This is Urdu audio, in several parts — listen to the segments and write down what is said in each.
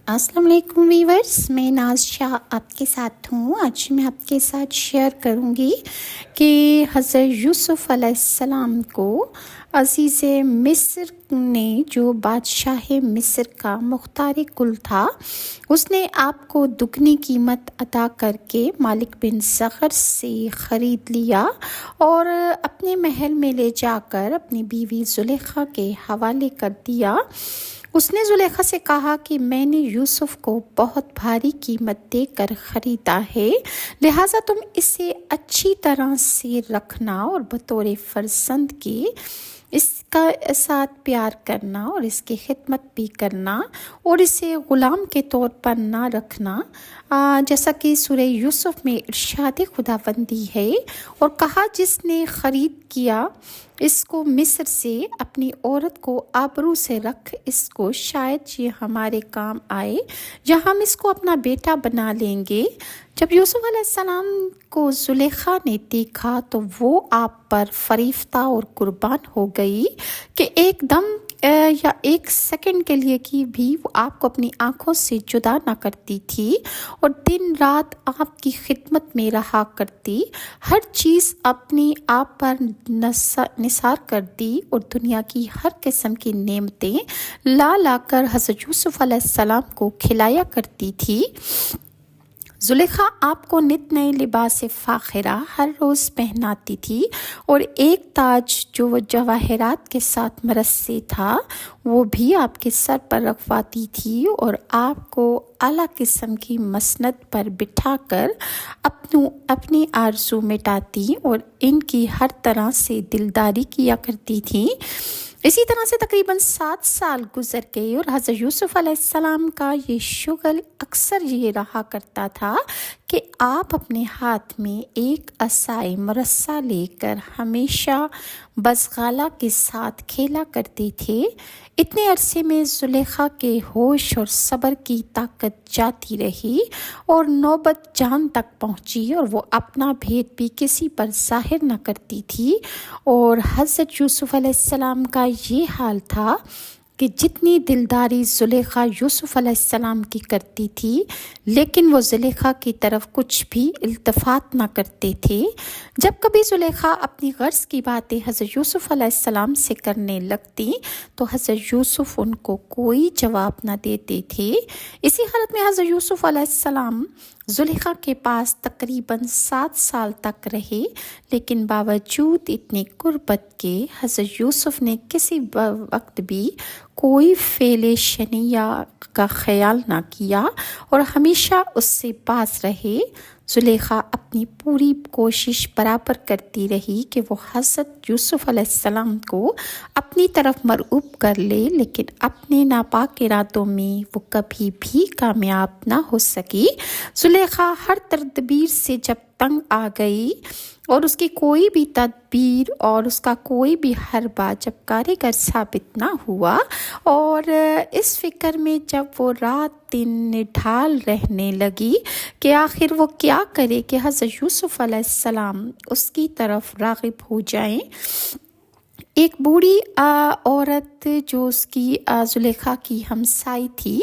السلام علیکم ویورز، میں ناز شاہ آپ کے ساتھ ہوں۔ آج میں آپ کے ساتھ شیئر کروں گی کہ حضرت یوسف علیہ السلام کو عزیز مصر نے، جو بادشاہ مصر کا مختار کل تھا، اس نے آپ کو دگنی قیمت ادا کر کے مالک بن زغر سے خرید لیا اور اپنے محل میں لے جا کر اپنی بیوی زلیخا کے حوالے کر دیا۔ اس نے زلیخا سے کہا کہ میں نے یوسف کو بہت بھاری قیمت دے کر خریدا ہے، لہٰذا تم اسے اچھی طرح سے رکھنا اور بطور فرزند کے اس کا ساتھ پیار کرنا اور اس کی خدمت بھی کرنا اور اسے غلام کے طور پر نہ رکھنا، جیسا کہ سورہ یوسف میں ارشاد خداوندی ہے، اور کہا جس نے خرید کیا اس کو مصر سے، اپنی عورت کو آبرو سے رکھ اس کو، شاید یہ ہمارے کام آئے یا ہم اس کو اپنا بیٹا بنا لیں گے۔ جب یوسف علیہ السلام کو زلیخا نے دیکھا تو وہ آپ پر فریفتہ اور قربان ہو گئی کہ ایک دم یا ایک سیکنڈ کے لیے کی بھی وہ آپ کو اپنی آنکھوں سے جدا نہ کرتی تھی اور دن رات آپ کی خدمت میں رہا کرتی، ہر چیز اپنی آپ پر نثار کر دی اور دنیا کی ہر قسم کی نعمتیں لا کر حضرت یوسف علیہ السلام کو کھلایا کرتی تھی۔ زلیخا آپ کو نت نئے لباس فاخرہ ہر روز پہناتی تھی اور ایک تاج جو وہ جواہرات کے ساتھ مرصع تھا وہ بھی آپ کے سر پر رکھواتی تھی اور آپ کو اعلیٰ قسم کی مسند پر بٹھا کر اپنی آرزو مٹاتی اور ان کی ہر طرح سے دلداری کیا کرتی تھی۔ اسی طرح سے تقریباً 7 سال گزر گئے اور حضرت یوسف علیہ السلام کا یہ شغل اکثر یہ رہا کرتا تھا کہ آپ اپنے ہاتھ میں ایک عصائے مرصع لے کر ہمیشہ بزغالہ کے ساتھ کھیلا کرتے تھے۔ اتنے عرصے میں زلیخا کے ہوش اور صبر کی طاقت جاتی رہی اور نوبت جان تک پہنچی اور وہ اپنا بھید بھی کسی پر ظاہر نہ کرتی تھی، اور حضرت یوسف علیہ السلام کا یہ حال تھا کہ جتنی دلداری زلیخا یوسف علیہ السلام کی کرتی تھی لیکن وہ زلیخا کی طرف کچھ بھی التفات نہ کرتے تھے۔ جب کبھی زلیخا اپنی غرض کی باتیں حضرت یوسف علیہ السلام سے کرنے لگتی تو حضرت یوسف ان کو کوئی جواب نہ دیتے تھے۔ اسی حالت میں حضرت یوسف علیہ السلام زلیخا کے پاس تقریباً 7 سال تک رہے، لیکن باوجود اتنی قربت کے حضرت یوسف نے کسی وقت بھی کوئی فعل شنیع کا خیال نہ کیا اور ہمیشہ اس سے پاس رہے۔ زلیخا اپنی پوری کوشش برابر کرتی رہی کہ وہ حضرت یوسف علیہ السلام کو اپنی طرف مرغوب کر لے، لیکن اپنے ناپاک ارادوں میں وہ کبھی بھی کامیاب نہ ہو سکی۔ زلیخا ہر تدبیر سے جب تنگ آ گئی اور اس کی کوئی بھی تدبیر اور اس کا کوئی بھی حربہ جب کارگر ثابت نہ ہوا، اور اس فکر میں جب وہ رات دن نڈھال رہنے لگی کہ آخر وہ کیا کرے کہ حضرت یوسف علیہ السلام اس کی طرف راغب ہو جائیں، ایک بوڑھی عورت جو اس کی زلیخا کی ہمسائی تھی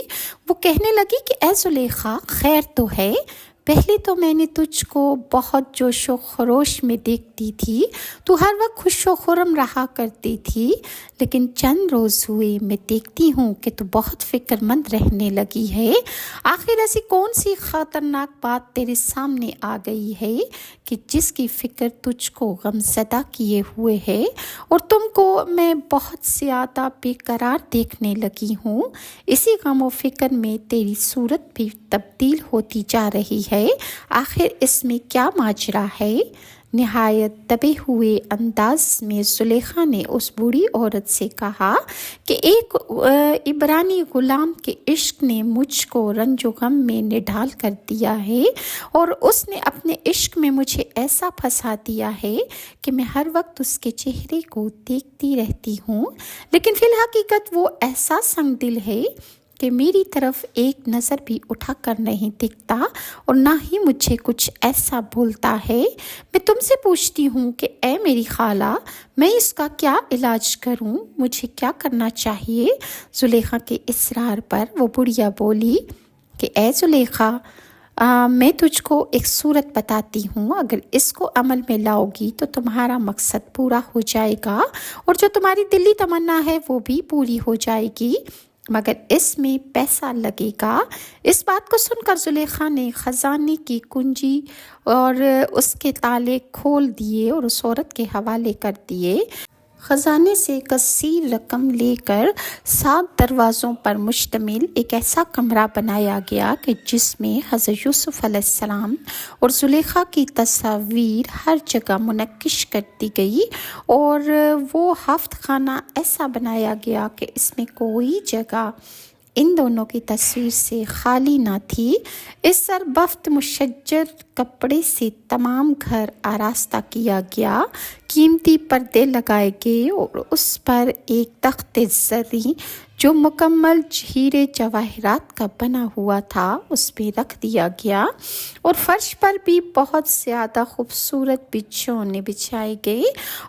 وہ کہنے لگی کہ اے زلیخا، خیر تو ہے؟ پہلے تو میں نے تجھ کو بہت جوش و خروش میں دیکھتی تھی، تو ہر وقت خوش و خرم رہا کرتی تھی، لیکن چند روز ہوئے میں دیکھتی ہوں کہ تو بہت فکر مند رہنے لگی ہے۔ آخر ایسی کون سی خطرناک بات تیرے سامنے آ گئی ہے کہ جس کی فکر تجھ کو غمزدہ کیے ہوئے ہے اور تم کو میں بہت زیادہ بے قرار دیکھنے لگی ہوں؟ اسی غم و فکر میں تیری صورت بھی تبدیل ہوتی جا رہی ہے، آخر اس میں کیا ماجرا ہے؟ نہایت دبے ہوئے انداز میں زلیخا نے اس بوڑھی عورت سے کہا کہ ایک عبرانی غلام کے عشق نے مجھ کو رنج و غم میں نڈھال کر دیا ہے، اور اس نے اپنے عشق میں مجھے ایسا پھنسا دیا ہے کہ میں ہر وقت اس کے چہرے کو دیکھتی رہتی ہوں، لیکن فی الحقیقت وہ ایسا سنگ دل ہے کہ میری طرف ایک نظر بھی اٹھا کر نہیں دیکھتا اور نہ ہی مجھے کچھ ایسا بولتا ہے۔ میں تم سے پوچھتی ہوں کہ اے میری خالہ، میں اس کا کیا علاج کروں، مجھے کیا کرنا چاہیے؟ زلیخا کے اصرار پر وہ بڑھیا بولی کہ اے زلیخا، میں تجھ کو ایک صورت بتاتی ہوں، اگر اس کو عمل میں لاؤ گی تو تمہارا مقصد پورا ہو جائے گا اور جو تمہاری دلی تمنا ہے وہ بھی پوری ہو جائے گی، مگر اس میں پیسہ لگے گا۔ اس بات کو سن کر زلیخا نے خزانے کی کنجی اور اس کے تالے کھول دیے اور اس عورت کے حوالے کر دیے۔ خزانے سے کثیر رقم لے کر 7 دروازوں پر مشتمل ایک ایسا کمرہ بنایا گیا کہ جس میں حضرت یوسف علیہ السلام اور زلیخا کی تصاویر ہر جگہ منقش کر دی گئی، اور وہ ہفت خانہ ایسا بنایا گیا کہ اس میں کوئی جگہ ان دونوں کی تصویر سے خالی نہ تھی۔ اس زربفت مشجر کپڑے سے تمام گھر آراستہ کیا گیا، قیمتی پردے لگائے گئے اور اس پر ایک تخت زریں جو مکمل ہیرے جواہرات کا بنا ہوا تھا اس پہ رکھ دیا گیا، اور فرش پر بھی بہت زیادہ خوبصورت بچھونے بچھائے گئے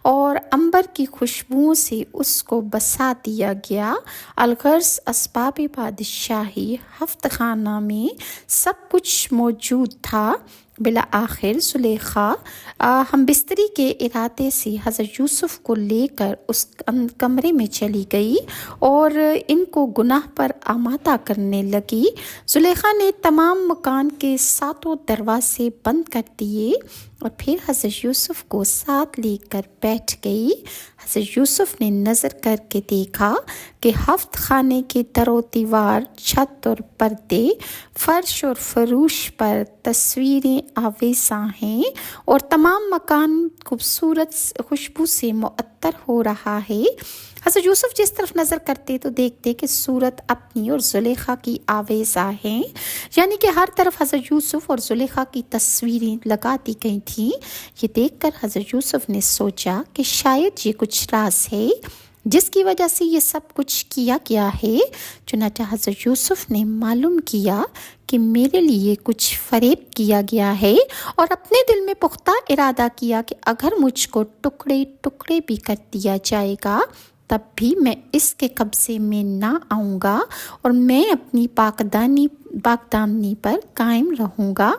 اور عنبر کی خوشبوؤں سے اس کو بسا دیا گیا۔ الغرض اسباب بادشاہی ہفت خانہ میں سب کچھ موجود تھا۔ بالآخر زلیخا ہم بستری کے ارادے سے حضرت یوسف کو لے کر اس کمرے میں چلی گئی اور ان کو گناہ پر آمادہ کرنے لگی۔ زلیخا نے تمام مکان کے 7 دروازے بند کر دیے اور پھر حضرت یوسف کو ساتھ لے کر بیٹھ گئی۔ حضرت یوسف نے نظر کر کے دیکھا کہ ہفت خانے کے در و دیوار، چھت اور پردے، فرش اور فروش پر تصویریں آویزاں ہیں اور تمام مکان خوبصورت خوشبو سے معطر ہو رہا ہے۔ حضرت یوسف جس طرف نظر کرتے تو دیکھتے کہ صورت اپنی اور زلیخا کی آویزاں ہیں، یعنی کہ ہر طرف حضرت یوسف اور زلیخا کی تصویریں لگا دی گئی تھیں۔ یہ دیکھ کر حضرت یوسف نے سوچا کہ شاید یہ کچھ راز ہے جس کی وجہ سے یہ سب کچھ کیا گیا ہے۔ چنانچہ حضرت یوسف نے معلوم کیا کہ میرے لیے کچھ فریب کیا گیا ہے، اور اپنے دل میں پختہ ارادہ کیا کہ اگر مجھ کو ٹکڑے ٹکڑے بھی کر دیا جائے گا تب بھی میں اس کے قبضے میں نہ آؤں گا اور میں اپنی پاک دامنی پر قائم رہوں گا۔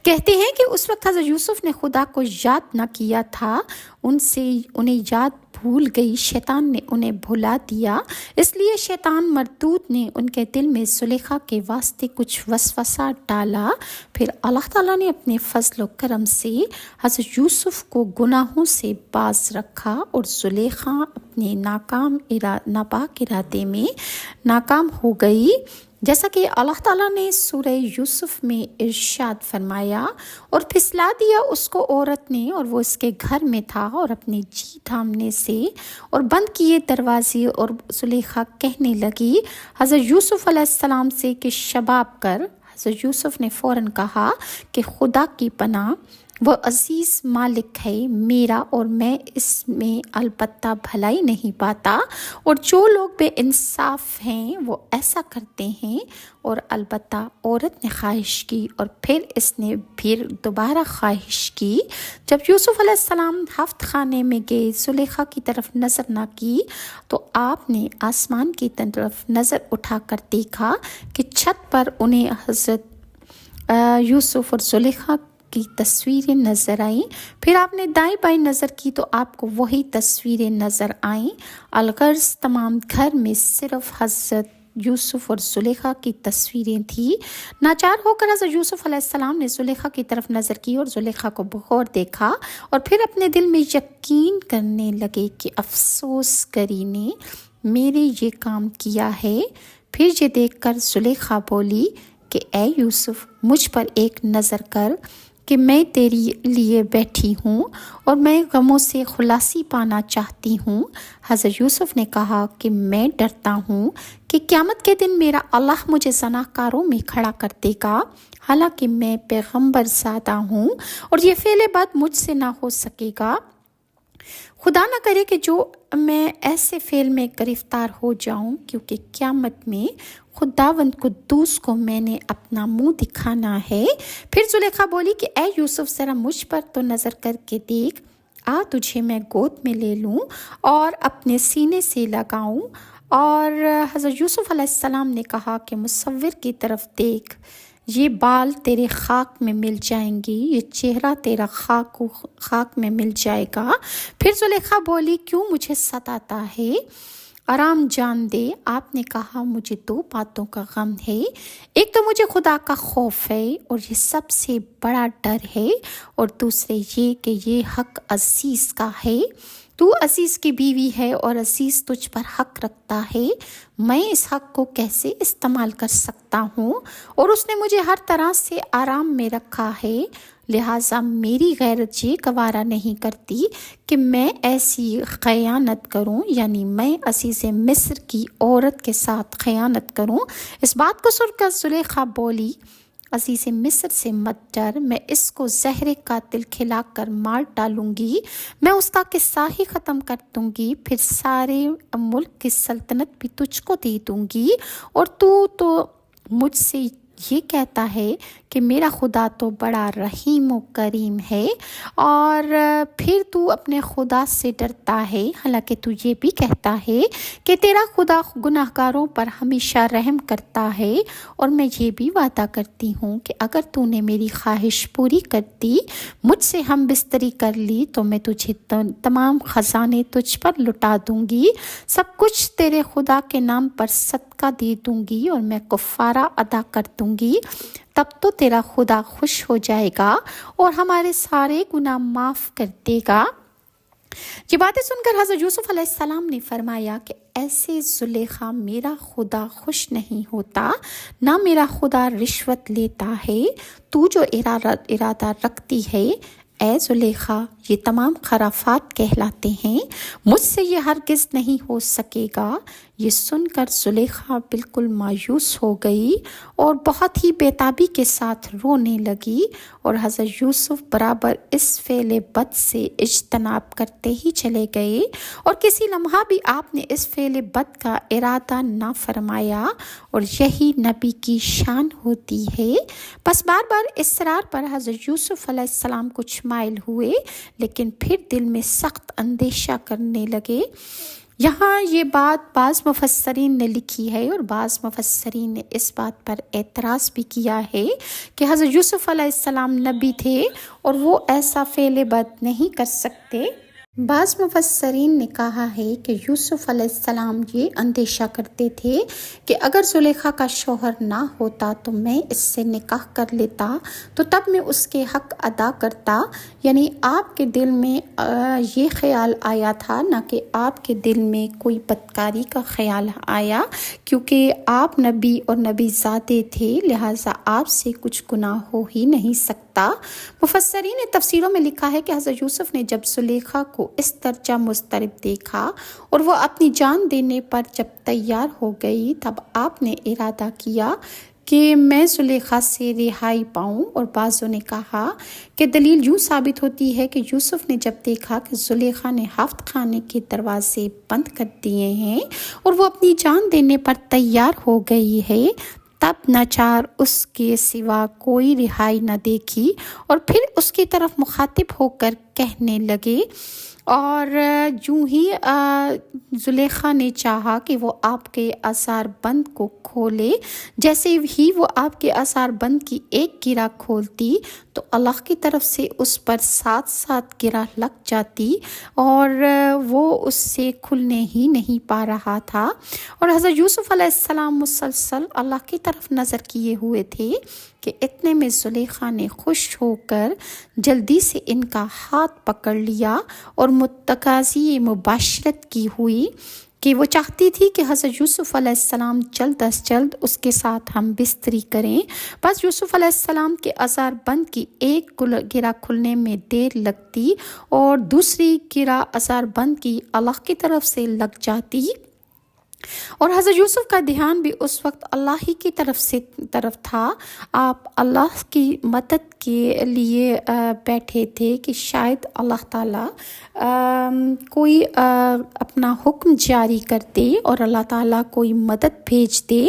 کہتے ہیں کہ اس وقت حضرت یوسف نے خدا کو یاد نہ کیا تھا، انہیں یاد بھول گئی، شیطان نے انہیں بھلا دیا، اس لیے شیطان مردود نے ان کے دل میں زلیخا کے واسطے کچھ وسوسہ ڈالا۔ پھر اللہ تعالیٰ نے اپنے فضل و کرم سے حضرت یوسف کو گناہوں سے باز رکھا اور زلیخا اپنے ناپاک ارادے میں ناکام ہو گئی، جیسا کہ اللہ تعالیٰ نے سورہ یوسف میں ارشاد فرمایا، اور پھسلا دیا اس کو عورت نے اور وہ اس کے گھر میں تھا، اور اپنے جی تھامنے سے اور بند کیے دروازے، اور زلیخا کہنے لگی حضرت یوسف علیہ السلام سے کہ شباب کر۔ حضرت یوسف نے فوراً کہا کہ خدا کی پناہ، وہ عزیز مالک ہے میرا اور میں اس میں البتہ بھلائی نہیں پاتا، اور جو لوگ بے انصاف ہیں وہ ایسا کرتے ہیں۔ اور البتہ عورت نے خواہش کی اور پھر اس نے پھر دوبارہ خواہش کی۔ جب یوسف علیہ السلام ہفت خانے میں گئے، زلیخا کی طرف نظر نہ کی تو آپ نے آسمان کی طرف نظر اٹھا کر دیکھا کہ چھت پر انہیں حضرت یوسف اور زلیخا کی تصویریں نظر آئیں۔ پھر آپ نے دائیں بائیں نظر کی تو آپ کو وہی تصویریں نظر آئیں۔ الغرض تمام گھر میں صرف حضرت یوسف اور زلیخا کی تصویریں تھیں۔ ناچار ہو کر حضرت یوسف علیہ السلام نے زلیخا کی طرف نظر کی اور زلیخا کو بغور دیکھا، اور پھر اپنے دل میں یقین کرنے لگے کہ افسوس گری نے میرے یہ کام کیا ہے۔ پھر یہ دیکھ کر زلیخا بولی کہ اے یوسف، مجھ پر ایک نظر کر کہ میں تیری لیے بیٹھی ہوں اور میں غموں سے خلاصی پانا چاہتی ہوں۔ حضرت یوسف نے کہا کہ میں ڈرتا ہوں کہ قیامت کے دن میرا اللہ مجھے زناہ کاروں میں کھڑا کر دے گا، حالانکہ میں پیغمبر زادہ ہوں اور یہ فعل بد مجھ سے نہ ہو سکے گا۔ خدا نہ کرے کہ جو میں ایسے فعل میں گرفتار ہو جاؤں، کیونکہ قیامت میں خداوند قدوس کو میں نے اپنا منہ دکھانا ہے۔ پھر زلیخا بولی کہ اے یوسف ذرا مجھ پر تو نظر کر کے دیکھ، تجھے میں گود میں لے لوں اور اپنے سینے سے لگاؤں۔ اور حضرت یوسف علیہ السلام نے کہا کہ مصور کی طرف دیکھ، یہ بال تیرے خاک میں مل جائیں گی، یہ چہرہ تیرا خاک میں مل جائے گا۔ پھر زلیخا بولی کیوں مجھے ستاتا ہے، آرام جان دے۔ آپ نے کہا مجھے دو باتوں کا غم ہے، ایک تو مجھے خدا کا خوف ہے اور یہ سب سے بڑا ڈر ہے، اور دوسرے یہ کہ یہ حق عزیز کا ہے، تو عزیز کی بیوی ہے اور عزیز تجھ پر حق رکھتا ہے، میں اس حق کو کیسے استعمال کر سکتا ہوں؟ اور اس نے مجھے ہر طرح سے آرام میں رکھا ہے، لہٰذا میری غیرت یہ گوارا نہیں کرتی کہ میں ایسی خیانت کروں، یعنی میں عزیز مصر کی عورت کے ساتھ خیانت کروں۔ اس بات کو سن کر زلیخا بولی عزیز مصر سے مت ڈر، میں اس کو زہر قاتل کھلا کر مار ڈالوں گی، میں اس کا قصہ ہی ختم کر دوں گی، پھر سارے ملک کی سلطنت بھی تجھ کو دے دوں گی، اور تو مجھ سے یہ کہتا ہے کہ میرا خدا تو بڑا رحیم و کریم ہے، اور پھر تو اپنے خدا سے ڈرتا ہے، حالانکہ تو یہ بھی کہتا ہے کہ تیرا خدا گناہ گاروں پر ہمیشہ رحم کرتا ہے، اور میں یہ بھی وعدہ کرتی ہوں کہ اگر تو نے میری خواہش پوری کر دی، مجھ سے ہم بستری کر لی، تو میں تجھے تمام خزانے تجھ پر لٹا دوں گی، سب کچھ تیرے خدا کے نام پر صدقہ دے دوں گی، اور میں کفارہ ادا کر دوں گی، تب تو تیرا خدا خوش ہو جائے گا اور ہمارے سارے گناہ معاف کر دے گا۔ یہ باتیں سن کر حضرت یوسف علیہ السلام نے فرمایا کہ ایسے زلیخا میرا خدا خوش نہیں ہوتا، نہ میرا خدا رشوت لیتا ہے، تو جو ارادہ رکھتی ہے اے زلیخا یہ تمام خرافات کہلاتے ہیں، مجھ سے یہ ہرگز نہیں ہو سکے گا۔ یہ سن کر زلیخا بالکل مایوس ہو گئی اور بہت ہی بیتابی کے ساتھ رونے لگی، اور حضرت یوسف برابر اس فعل بد سے اجتناب کرتے ہی چلے گئے، اور کسی لمحہ بھی آپ نے اس فعل بد کا ارادہ نہ فرمایا، اور یہی نبی کی شان ہوتی ہے۔ بس بار بار اصرار پر حضرت یوسف علیہ السلام کچھ مائل ہوئے، لیکن پھر دل میں سخت اندیشہ کرنے لگے۔ یہاں یہ بات بعض مفسرین نے لکھی ہے، اور بعض مفسرین نے اس بات پر اعتراض بھی کیا ہے کہ حضرت یوسف علیہ السلام نبی تھے اور وہ ایسا فعل بد نہیں کر سکتے۔ بعض مفسرین نے کہا ہے کہ یوسف علیہ السلام یہ اندیشہ کرتے تھے کہ اگر زلیخا کا شوہر نہ ہوتا تو میں اس سے نکاح کر لیتا، تو تب میں اس کے حق ادا کرتا، یعنی آپ کے دل میں یہ خیال آیا تھا، نہ کہ آپ کے دل میں کوئی بدکاری کا خیال آیا، کیونکہ آپ نبی اور نبی زادے تھے، لہٰذا آپ سے کچھ گناہ ہو ہی نہیں سکتا۔ مفسرین نے تفسیروں میں لکھا ہے کہ حضرت یوسف نے جب زلیخا کو اس درجہ مضطرب دیکھا اور وہ اپنی جان دینے پر جب تیار ہو گئی، تب آپ نے ارادہ کیا کہ میں زلیخا سے رہائی پاؤں، اور بعضوں نے کہا کہ دلیل یوں ثابت ہوتی ہے کہ یوسف نے جب دیکھا کہ زلیخا نے حفظ خانے کے دروازے بند کر دیے ہیں اور وہ اپنی جان دینے پر تیار ہو گئی ہے، تب ناچار اس کے سوا کوئی رہائی نہ دیکھی، اور پھر اس کی طرف مخاطب ہو کر کہنے لگے، اور یوں ہی زلیخا نے چاہا کہ وہ آپ کے آثار بند کو کھولے، جیسے ہی وہ آپ کے آثار بند کی ایک گرہ کھولتی تو اللہ کی طرف سے اس پر 7 گرہ لگ جاتی، اور وہ اس سے کھلنے ہی نہیں پا رہا تھا، اور حضرت یوسف علیہ السلام مسلسل اللہ کی طرف نظر کیے ہوئے تھے کہ اتنے میں زلیخا نے خوش ہو کر جلدی سے ان کا ہاتھ پکڑ لیا اور متقاضی مباشرت کی ہوئی کہ وہ چاہتی تھی کہ حضرت یوسف علیہ السلام جلد از جلد اس کے ساتھ ہم بستری کریں۔ بس یوسف علیہ السلام کے آثار بند کی ایک گرہ کھلنے میں دیر لگتی اور دوسری گرہ آثار بند کی اللہ کی طرف سے لگ جاتی، اور حضرت یوسف کا دھیان بھی اس وقت اللہ ہی کی طرف تھا. آپ اللہ کی مدد کے لیے بیٹھے تھے کہ شاید اللہ تعالیٰ کوئی اپنا حکم جاری کر دے اور اللہ تعالیٰ کوئی مدد بھیج دے.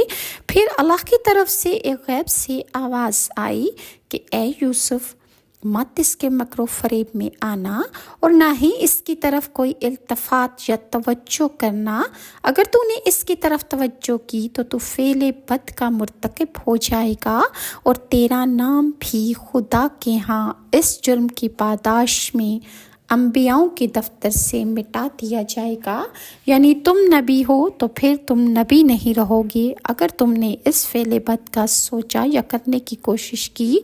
پھر اللہ کی طرف سے ایک غیب سے آواز آئی کہ اے یوسف، مت اس کے مکر و فریب میں آنا اور نہ ہی اس کی طرف کوئی التفات یا توجہ کرنا. اگر تو نے اس کی طرف توجہ کی تو فعل بد کا مرتکب ہو جائے گا اور تیرا نام بھی خدا کے ہاں اس جرم کی پاداش میں انبیاؤں کے دفتر سے مٹا دیا جائے گا. یعنی تم نبی ہو تو پھر تم نبی نہیں رہو گے اگر تم نے اس فعل بد کا سوچا یا کرنے کی کوشش کی،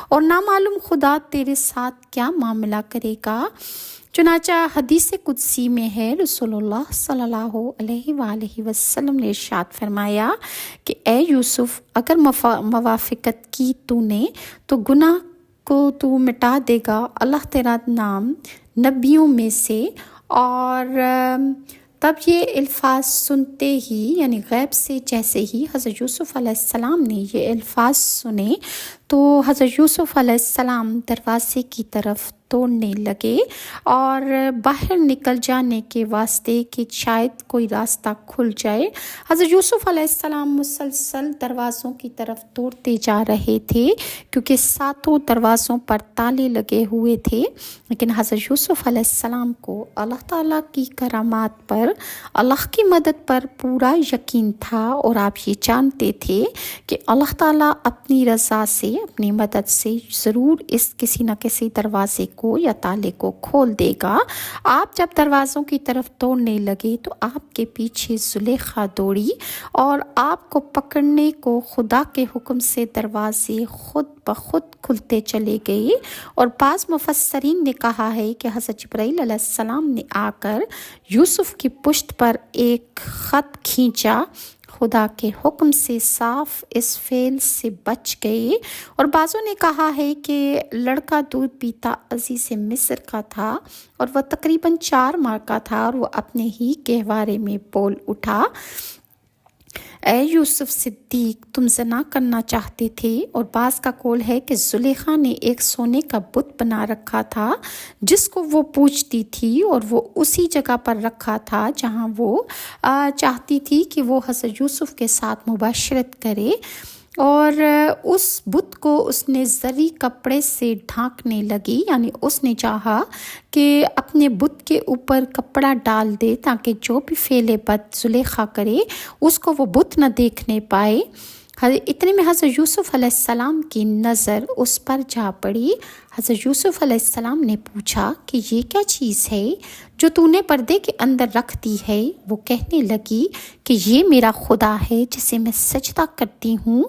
اور نامعلوم خدا تیرے ساتھ کیا معاملہ کرے گا. چنانچہ حدیث قدسی میں ہے، رسول اللہ صلی اللہ علیہ وآلہ وسلم نے ارشاد فرمایا کہ اے یوسف، اگر موافقت کی تو نے تو گناہ کو تو مٹا دے گا، اللہ تیرا نام نبیوں میں سے. اور تب یہ الفاظ سنتے ہی، یعنی غیب سے جیسے ہی حضرت یوسف علیہ السلام نے یہ الفاظ سنے تو حضرت یوسف علیہ السلام دروازے کی طرف توڑنے لگے اور باہر نکل جانے کے واسطے کہ شاید کوئی راستہ کھل جائے. حضرت یوسف علیہ السلام مسلسل دروازوں کی طرف توڑتے جا رہے تھے کیونکہ 7 دروازوں پر تالے لگے ہوئے تھے. لیکن حضرت یوسف علیہ السلام کو اللہ تعالیٰ کی کرامات پر، اللہ کی مدد پر پورا یقین تھا، اور آپ یہ جانتے تھے کہ اللہ تعالیٰ اپنی رضا سے، اپنی مدد سے ضرور اس کسی نہ کسی دروازے کو یا تالے کو کھول دے گا. آپ جب دروازوں کی طرف توڑنے لگے تو آپ کے پیچھے زلیخا دوڑی اور آپ کو پکڑنے کو خدا کے حکم سے دروازے خود بخود کھلتے چلے گئے. اور بعض مفسرین نے کہا ہے کہ حضرت جبرائیل علیہ السلام نے آ کر یوسف کی پشت پر ایک خط کھینچا. خدا کے حکم سے صاف اس فعل سے بچ گئے. اور بعضوں نے کہا ہے کہ لڑکا دودھ پیتا عزیز مصر کا تھا اور وہ تقریباً 4 ماہ کا تھا، اور وہ اپنے ہی گہوارے میں بول اٹھا، اے یوسف صدیق، تم زنا کرنا چاہتے تھے. اور بعض کا قول ہے کہ زلیخا نے ایک سونے کا بت بنا رکھا تھا جس کو وہ پوجتی تھی، اور وہ اسی جگہ پر رکھا تھا جہاں وہ چاہتی تھی کہ وہ حضرت یوسف کے ساتھ مباشرت کرے. اور اس بت کو اس نے زری کپڑے سے ڈھانکنے لگی، یعنی اس نے چاہا کہ اپنے بت کے اوپر کپڑا ڈال دے تاکہ جو بھی فعل بد زلیخا کرے اس کو وہ بت نہ دیکھنے پائے. اتنے میں حضرت یوسف علیہ السلام کی نظر اس پر جا پڑی. حضرت یوسف علیہ السلام نے پوچھا کہ یہ کیا چیز ہے جو تو نے پردے کے اندر رکھ دی ہے؟ وہ کہنے لگی کہ یہ میرا خدا ہے جسے میں سجدہ کرتی ہوں،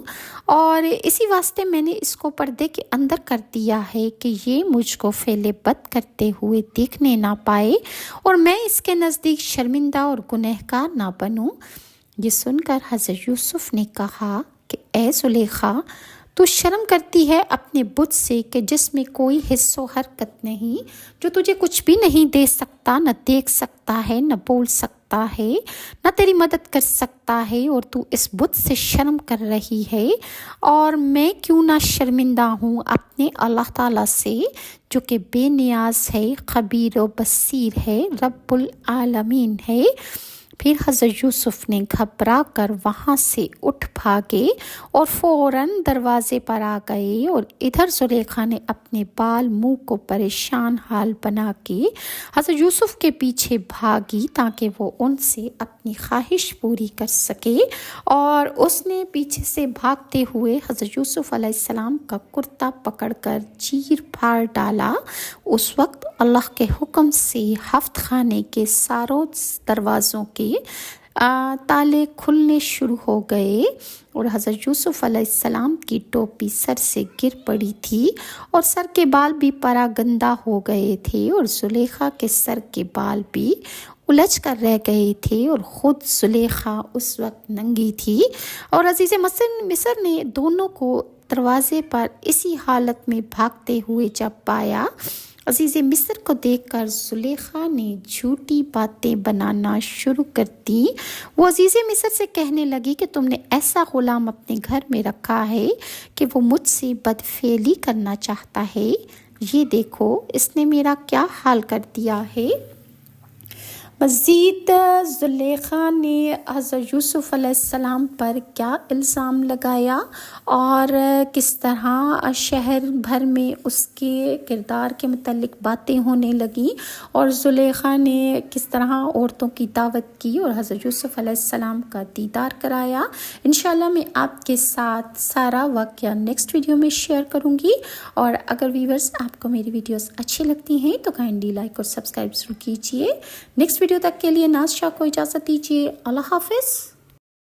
اور اسی واسطے میں نے اس کو پردے کے اندر کر دیا ہے کہ یہ مجھ کو فعل بد کرتے ہوئے دیکھنے نہ پائے اور میں اس کے نزدیک شرمندہ اور گنہگار نہ بنوں. یہ سن کر حضرت یوسف نے کہا کہ اے زلیخا، تو شرم کرتی ہے اپنے بت سے کہ جس میں کوئی حص و حرکت نہیں، جو تجھے کچھ بھی نہیں دے سکتا، نہ دیکھ سکتا ہے، نہ بول سکتا ہے، نہ تیری مدد کر سکتا ہے، اور تو اس بت سے شرم کر رہی ہے. اور میں کیوں نہ شرمندہ ہوں اپنے اللہ تعالیٰ سے جو کہ بے نیاز ہے، خبیر و بصیر ہے، رب العالمین ہے. پھر حضرت یوسف نے گھبرا کر وہاں سے اٹھ بھاگے اور فوراً دروازے پر آ گئے، اور ادھر زلیخا نے اپنے بال منہ کو پریشان حال بنا کے حضرت یوسف کے پیچھے بھاگی تاکہ وہ ان سے اپنی خواہش پوری کر سکے. اور اس نے پیچھے سے بھاگتے ہوئے حضرت یوسف علیہ السلام کا کرتا پکڑ کر چیر پھاڑ ڈالا. اس وقت اللہ کے حکم سے 7 خانے کے ساروں دروازوں کے تالے کھلنے شروع ہو گئے، اور حضرت یوسف علیہ السلام کی ٹوپی سر سے گر پڑی تھی اور سر کے بال بھی پراگندہ ہو گئے تھے، اور زلیخا کے سر کے بال بھی الجھ کر رہ گئے تھے، اور خود زلیخا اس وقت ننگی تھی. اور عزیز مصر نے دونوں کو دروازے پر اسی حالت میں بھاگتے ہوئے جب پایا عزیز مصر کو دیکھ کر زلیخا نے جھوٹی باتیں بنانا شروع کر دی۔ وہ عزیز مصر سے کہنے لگی کہ تم نے ایسا غلام اپنے گھر میں رکھا ہے کہ وہ مجھ سے بدفعلی کرنا چاہتا ہے۔ یہ دیکھو اس نے میرا کیا حال کر دیا ہے۔ مزید زلیخا نے حضرت یوسف علیہ السلام پر کیا الزام لگایا اور کس طرح شہر بھر میں اس کے کردار کے متعلق باتیں ہونے لگیں، اور زلیخا نے کس طرح عورتوں کی دعوت کی اور حضرت یوسف علیہ السلام کا دیدار کرایا، انشاءاللہ میں آپ کے ساتھ سارا واقعہ نیکسٹ ویڈیو میں شیئر کروں گی۔ اور اگر ویورز آپ کو میری ویڈیوز اچھی لگتی ہیں تو کائنڈلی لائک اور سبسکرائب ضرور کیجیے۔ نیکسٹ ویڈیو تک کے لیے ناز شاہ کو اجازت دیجیے۔ اللہ حافظ۔